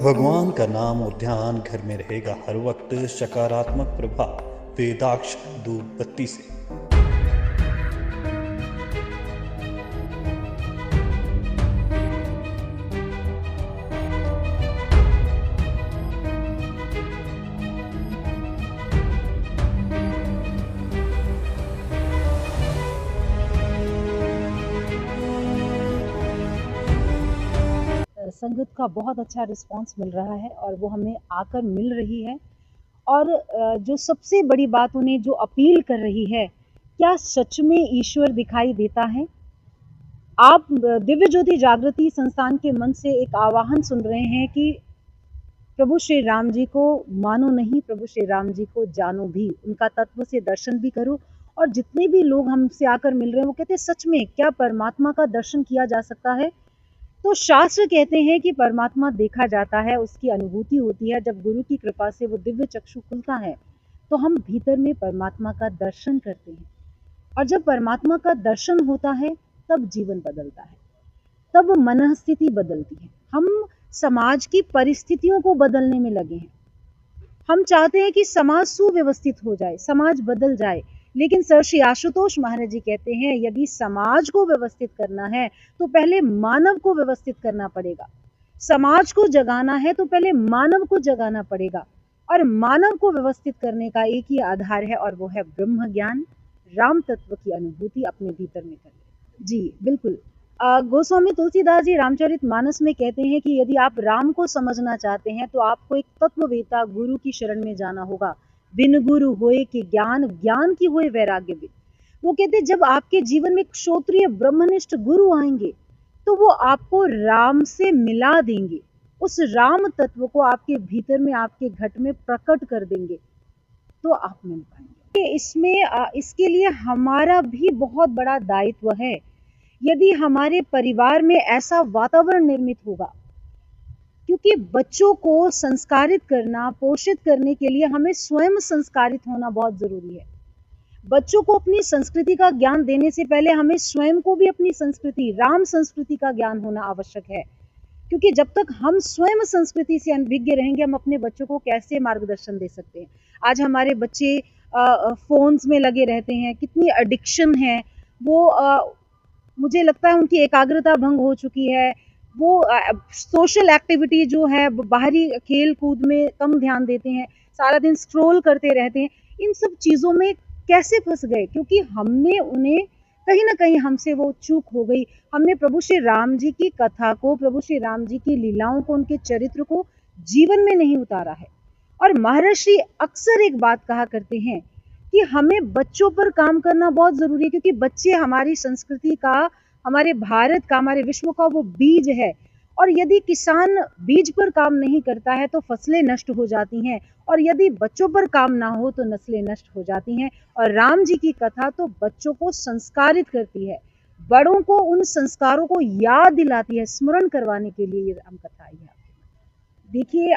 भगवान का नाम और ध्यान घर में रहेगा हर वक्त, सकारात्मक प्रभाव वेदाक्ष धूप बत्ती से। संगत का बहुत अच्छा रिस्पांस मिल रहा है और वो हमें आकर मिल रही है। और जो सबसे बड़ी बात उन्हें जो अपील कर रही है, क्या सच में ईश्वर दिखाई देता है? आप दिव्य ज्योति जागृति संस्थान के मन से एक आह्वान सुन रहे हैं कि प्रभु श्री राम जी को मानो नहीं, प्रभु श्री राम जी को जानो भी, उनका तत्व से दर्शन भी करो। और जितने भी लोग हमसे आकर मिल रहे हैं वो कहते हैं सच में क्या परमात्मा का दर्शन किया जा सकता है? तो शास्त्र कहते हैं कि परमात्मा देखा जाता है, उसकी अनुभूति होती है। जब गुरु की कृपा से वो दिव्य चक्षु खुलता है तो हम भीतर में परमात्मा का दर्शन करते हैं। और जब परमात्मा का दर्शन होता है तब जीवन बदलता है, तब मन स्थिति बदलती है। हम समाज की परिस्थितियों को बदलने में लगे हैं। हम चाहते हैं कि समाज सुव्यवस्थित हो जाए, समाज बदल जाए। लेकिन सर श्री आशुतोष महाराज जी कहते हैं यदि समाज को व्यवस्थित करना है तो पहले मानव को व्यवस्थित करना पड़ेगा। समाज को जगाना है तो पहले मानव को जगाना पड़ेगा। और मानव को व्यवस्थित करने का एक ही आधार है और वो है ब्रह्म ज्ञान, राम तत्व की अनुभूति अपने भीतर में करना। जी बिल्कुल। गोस्वामी तुलसीदास जी रामचरित मानस में कहते हैं कि यदि आप राम को समझना चाहते हैं तो आपको एक तत्ववेता गुरु की शरण में जाना होगा। बिन गुरु होए कि ज्ञान, ज्ञान की होए वैराग्य बिन। वो कहते हैं जब आपके जीवन में क्षत्रिय ब्रह्मनिष्ठ गुरु आएंगे तो वो आपको राम से मिला देंगे, उस राम तत्व को आपके भीतर में, आपके घट में प्रकट कर देंगे, तो आप मिल पाएंगे। इसके लिए हमारा भी बहुत बड़ा दायित्व है। यदि हमारे परिवार में ऐसा वातावरण निर्मित होगा, क्योंकि बच्चों को संस्कारित करना, पोषित करने के लिए हमें स्वयं संस्कारित होना बहुत जरूरी है। बच्चों को अपनी संस्कृति का ज्ञान देने से पहले हमें स्वयं को भी अपनी संस्कृति, राम संस्कृति का ज्ञान होना आवश्यक है। क्योंकि जब तक हम स्वयं संस्कृति से अनभिज्ञ रहेंगे, हम अपने बच्चों को कैसे मार्गदर्शन दे सकते हैं? आज हमारे बच्चे फोन्स में लगे रहते हैं, कितनी एडिक्शन है वो। मुझे लगता है उनकी एकाग्रता भंग हो चुकी है। वो सोशल एक्टिविटी जो है, बाहरी खेल कूद में कम ध्यान देते हैं, सारा दिन स्क्रॉल करते रहते हैं। इन सब चीज़ों में कैसे फंस गए? क्योंकि हमने उन्हें कहीं ना कहीं, हमसे वो चूक हो गई। हमने प्रभु श्री राम जी की कथा को, प्रभु श्री राम जी की लीलाओं को, उनके चरित्र को जीवन में नहीं उतारा है। और महर्षि अक्सर एक बात कहा करते हैं कि हमें बच्चों पर काम करना बहुत जरूरी है, क्योंकि बच्चे हमारी संस्कृति का, हमारे भारत का, हमारे विश्व का वो बीज है। और यदि किसान बीज पर काम नहीं करता है तो फसलें नष्ट हो जाती हैं, और यदि बच्चों पर काम ना हो तो नस्लें नष्ट हो जाती हैं। और राम जी की कथा तो बच्चों को संस्कारित करती है, बड़ों को उन संस्कारों को याद दिलाती है, स्मरण करवाने के लिए ये राम कथा आई है। देखिए,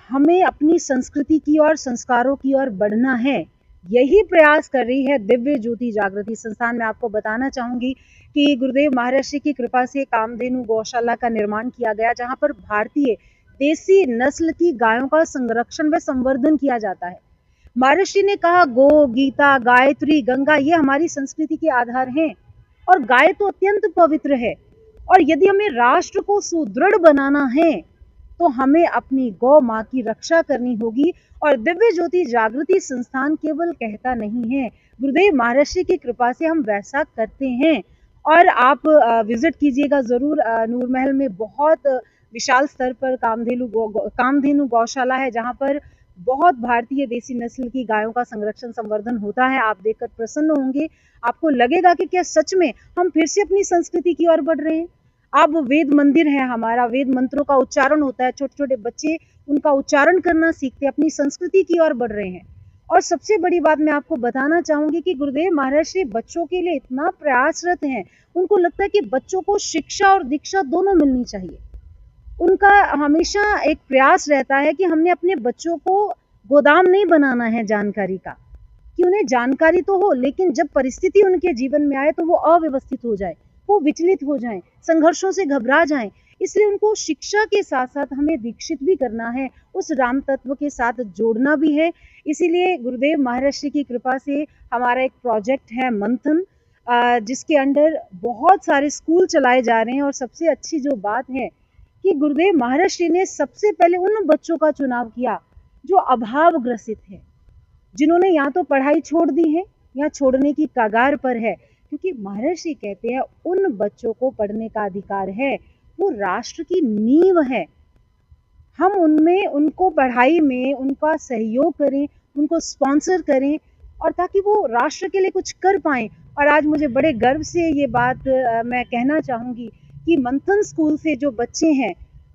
हमें अपनी संस्कृति की और संस्कारों की ओर बढ़ना है। यही प्रयास कर रही है दिव्य ज्योति जागृति संस्थान। मैं आपको बताना चाहूंगी कि गुरुदेव महर्षि की कृपा से कामधेनु गौशाला का निर्माण किया गया, जहां पर भारतीय देसी नस्ल की गायों का संरक्षण व संवर्धन किया जाता है। महर्षि ने कहा गो, गीता, गायत्री, गंगा ये हमारी संस्कृति के आधार हैं, और गाय तो अत्यंत पवित्र है। और यदि हमें राष्ट्र को सुदृढ़ बनाना है तो हमें अपनी गौ माँ की रक्षा करनी होगी। और दिव्य ज्योति जागृति संस्थान केवल कहता नहीं है, गुरुदेव महर्षि की कृपा से हम वैसा करते हैं। और आप विजिट कीजिएगा जरूर। नूर महल में बहुत विशाल स्तर पर कामधेनु गौशाला है, जहाँ पर बहुत भारतीय देसी नस्ल की गायों का संरक्षण संवर्धन होता है। आप देखकर प्रसन्न होंगे, आपको लगेगा कि क्या सच में हम फिर से अपनी संस्कृति की ओर बढ़ रहे हैं। अब वेद मंदिर है हमारा, वेद मंत्रों का उच्चारण होता है, छोटे छोटे बच्चे उनका उच्चारण करना सीखते, अपनी संस्कृति की ओर बढ़ रहे हैं। और सबसे बड़ी बात मैं आपको बताना चाहूंगी कि गुरुदेव महर्षि बच्चों के लिए इतना प्रयासरत हैं। उनको लगता है कि बच्चों को शिक्षा और दीक्षा दोनों मिलनी चाहिए। उनका हमेशा एक प्रयास रहता है कि हमने अपने बच्चों को गोदाम नहीं बनाना है जानकारी का, कि उन्हें जानकारी तो हो, लेकिन जब परिस्थिति उनके जीवन में आए तो वो अव्यवस्थित हो जाए, वो विचलित हो जाएं, संघर्षों से घबरा जाएं। इसलिए उनको शिक्षा के साथ साथ हमें दीक्षित भी करना है, उस राम तत्व के साथ जोड़ना भी है। इसीलिए गुरुदेव महर्षि की कृपा से हमारा एक प्रोजेक्ट है मंथन, जिसके अंडर बहुत सारे स्कूल चलाए जा रहे हैं। और सबसे अच्छी जो बात है कि गुरुदेव महर्षि ने सबसे पहले उन बच्चों का चुनाव किया जो अभाव ग्रसित है, जिन्होंने या तो पढ़ाई छोड़ दी है या छोड़ने की कगार पर है। क्योंकि महर्षि कहते हैं उन बच्चों को पढ़ने का अधिकार है, वो राष्ट्र की नींव है। हम उनमें उनको पढ़ाई में उनका सहयोग करें, उनको स्पॉन्सर करें, और ताकि वो राष्ट्र के लिए कुछ कर पाएं। और आज मुझे बड़े गर्व से ये बात मैं कहना चाहूँगी कि मंथन स्कूल से जो बच्चे हैं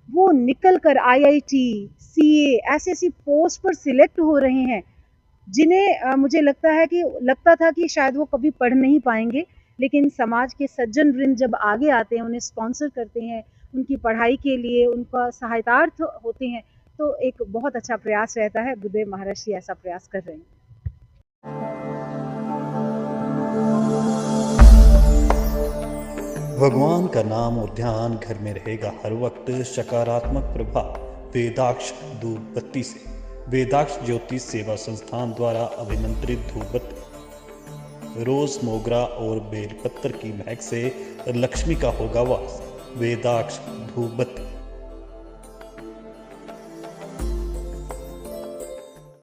वो निकल कर IIT, CA ऐसी ऐसी पोस्ट पर सिलेक्ट हो रहे हैं, जिन्हें मुझे लगता था कि शायद वो कभी पढ़ नहीं पाएंगे। लेकिन समाज के सज्जन वृंद जब आगे आते हैं, उन्हें स्पॉन्सर करते हैं, उनकी पढ़ाई के लिए उनका सहायतार्थ होते हैं, तो एक बहुत अच्छा प्रयास रहता है। गुरुदेव महर्षि ऐसा प्रयास कर रहे हैं। भगवान का नाम और ध्यान घर में रहेगा हर वक्त, सकारात्मक प्रभाव वेदाक्ष धूप बत्ती से। वेदाक्ष ज्योति सेवा संस्थान द्वारा अभिमंत्रित धूप बत्ती रोज मोगरा और बेलपत्र की महक से लक्ष्मी का होगा वास। वेदाक्ष धूप बत्ती।